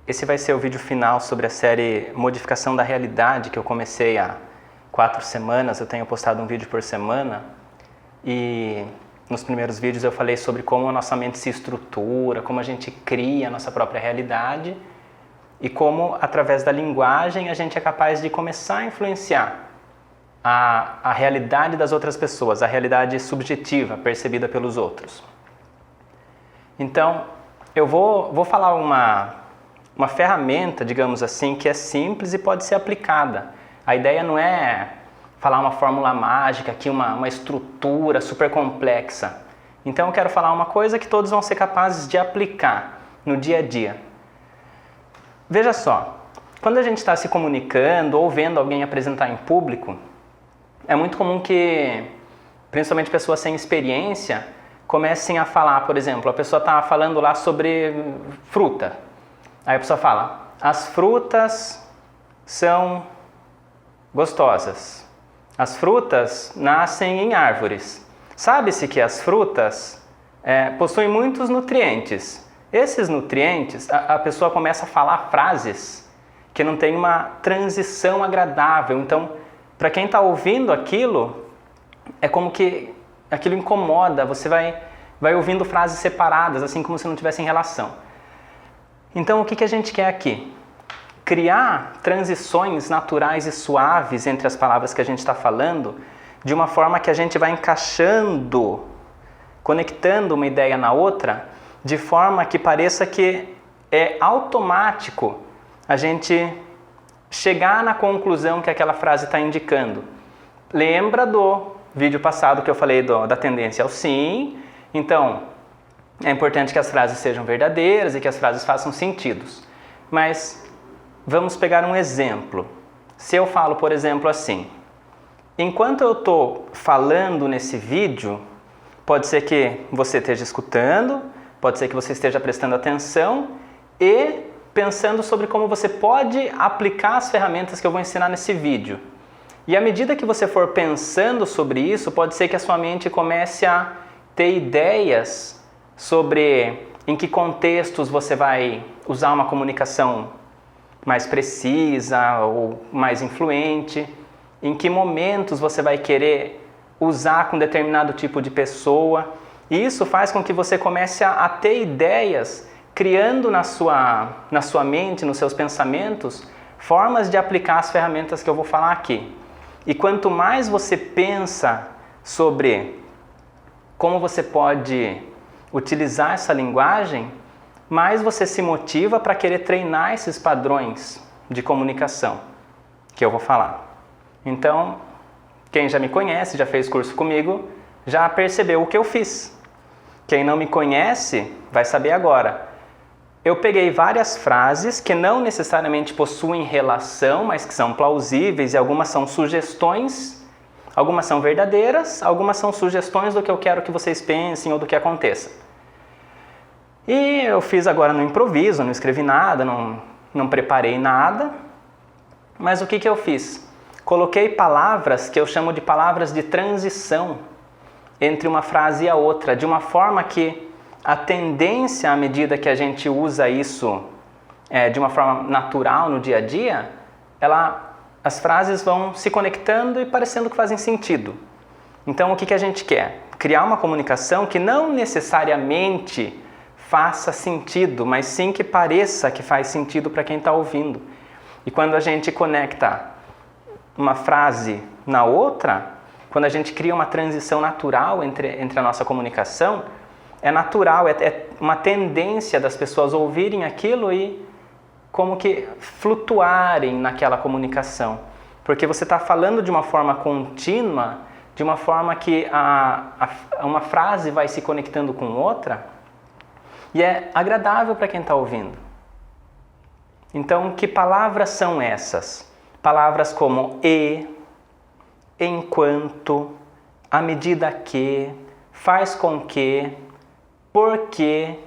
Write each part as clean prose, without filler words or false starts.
Esse vai ser o vídeo final sobre a série Modificação da Realidade, que eu comecei há 4 semanas. Eu tenho postado um vídeo por semana e nos primeiros vídeos eu falei sobre como a nossa mente se estrutura, como a gente cria a nossa própria realidade e como, através da linguagem, a gente é capaz de começar a influenciar a realidade das outras pessoas, a realidade subjetiva percebida pelos outros. Então, eu vou falar uma ferramenta, digamos assim, que é simples e pode ser aplicada. A ideia não é falar uma fórmula mágica, aqui uma estrutura super complexa. Então eu quero falar uma coisa que todos vão ser capazes de aplicar no dia a dia. Veja só, quando a gente está se comunicando ou vendo alguém apresentar em público, é muito comum que, principalmente pessoas sem experiência, comecem a falar, por exemplo, a pessoa está falando lá sobre fruta. Aí a pessoa fala, as frutas são gostosas. As frutas nascem em árvores. Sabe-se que as frutas possuem muitos nutrientes. Esses nutrientes, a pessoa começa a falar frases que não tem uma transição agradável. Então, para quem está ouvindo aquilo, é como que aquilo incomoda. Você vai ouvindo frases separadas, assim como se não tivessem relação. Então, o que a gente quer aqui? Criar transições naturais e suaves entre as palavras que a gente está falando, de uma forma que a gente vai encaixando, conectando uma ideia na outra, de forma que pareça que é automático a gente chegar na conclusão que aquela frase está indicando. Lembra do vídeo passado que eu falei da tendência ao sim? Então, é importante que as frases sejam verdadeiras e que as frases façam sentido. Mas vamos pegar um exemplo. Se eu falo, por exemplo, assim, enquanto eu estou falando nesse vídeo, pode ser que você esteja escutando, pode ser que você esteja prestando atenção e pensando sobre como você pode aplicar as ferramentas que eu vou ensinar nesse vídeo. E à medida que você for pensando sobre isso, pode ser que a sua mente comece a ter ideias sobre em que contextos você vai usar uma comunicação mais precisa ou mais influente, em que momentos você vai querer usar com determinado tipo de pessoa. E isso faz com que você comece a ter ideias, criando na sua mente, nos seus pensamentos, formas de aplicar as ferramentas que eu vou falar aqui. E quanto mais você pensa sobre como você pode utilizar essa linguagem, mais você se motiva para querer treinar esses padrões de comunicação que eu vou falar. Então, quem já me conhece, já fez curso comigo, já percebeu o que eu fiz. Quem não me conhece vai saber agora. Eu peguei várias frases que não necessariamente possuem relação, mas que são plausíveis e algumas são sugestões, algumas são verdadeiras, algumas são sugestões do que eu quero que vocês pensem ou do que aconteça. E eu fiz agora no improviso, não escrevi nada, não preparei nada, mas o que eu fiz? Coloquei palavras que eu chamo de palavras de transição entre uma frase e a outra, de uma forma que a tendência, à medida que a gente usa isso de uma forma natural no dia a dia, as frases vão se conectando e parecendo que fazem sentido. Então, o que a gente quer? Criar uma comunicação que não necessariamente faça sentido, mas sim que pareça que faz sentido para quem está ouvindo. E quando a gente conecta uma frase na outra, quando a gente cria uma transição natural entre a nossa comunicação, é natural, é uma tendência das pessoas ouvirem aquilo e como que flutuarem naquela comunicação. Porque você está falando de uma forma contínua, de uma forma que uma frase vai se conectando com outra, e é agradável para quem está ouvindo. Então, que palavras são essas? Palavras como e, enquanto, à medida que, faz com que, porque,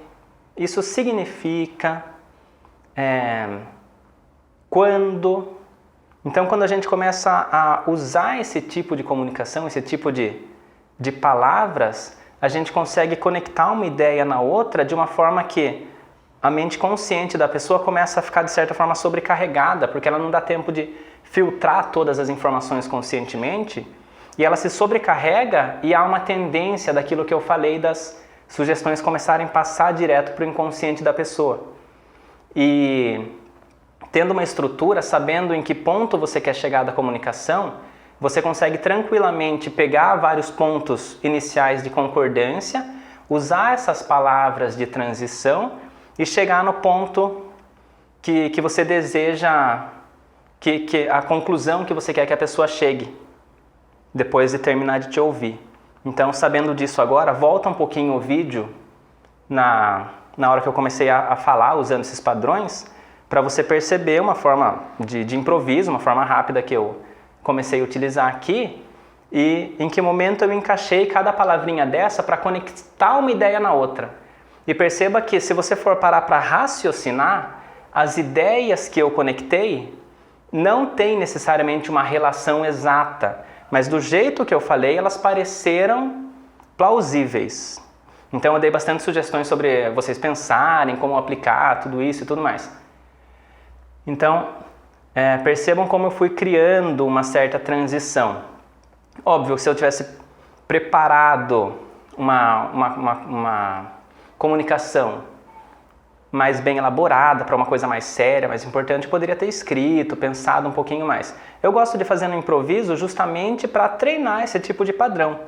isso significa, quando. Então, quando a gente começa a usar esse tipo de comunicação, esse tipo de palavras, a gente consegue conectar uma ideia na outra de uma forma que a mente consciente da pessoa começa a ficar, de certa forma, sobrecarregada, porque ela não dá tempo de filtrar todas as informações conscientemente, e ela se sobrecarrega e há uma tendência daquilo que eu falei das sugestões começarem a passar direto para o inconsciente da pessoa. E tendo uma estrutura, sabendo em que ponto você quer chegar da comunicação, você consegue tranquilamente pegar vários pontos iniciais de concordância, usar essas palavras de transição e chegar no ponto que você deseja, a conclusão que você quer que a pessoa chegue, depois de terminar de te ouvir. Então, sabendo disso agora, volta um pouquinho o vídeo na hora que eu comecei a falar, usando esses padrões, para você perceber uma forma de improviso, uma forma rápida que eu comecei a utilizar aqui, e em que momento eu encaixei cada palavrinha dessa para conectar uma ideia na outra. E perceba que se você for parar para raciocinar, as ideias que eu conectei não têm necessariamente uma relação exata, mas do jeito que eu falei, elas pareceram plausíveis. Então eu dei bastante sugestões sobre vocês pensarem, como aplicar tudo isso e tudo mais. Então, percebam como eu fui criando uma certa transição. Óbvio, se eu tivesse preparado uma comunicação mais bem elaborada, para uma coisa mais séria, mais importante, eu poderia ter escrito, pensado um pouquinho mais. Eu gosto de fazer no improviso justamente para treinar esse tipo de padrão.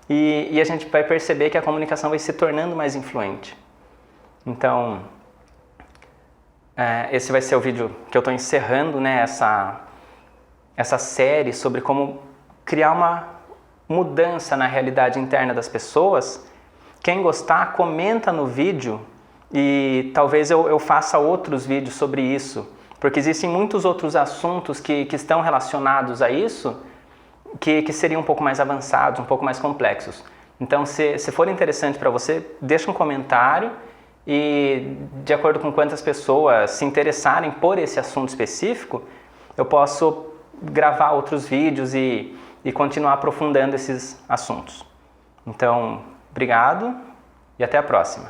E a gente vai perceber que a comunicação vai se tornando mais influente. Então, esse vai ser o vídeo que eu estou encerrando, né, essa série sobre como criar uma mudança na realidade interna das pessoas. Quem gostar, comenta no vídeo e talvez eu faça outros vídeos sobre isso, porque existem muitos outros assuntos que estão relacionados a isso, que seriam um pouco mais avançados, um pouco mais complexos. Então, se for interessante para você, deixa um comentário e, de acordo com quantas pessoas se interessarem por esse assunto específico, eu posso gravar outros vídeos e continuar aprofundando esses assuntos. Então, obrigado e até a próxima.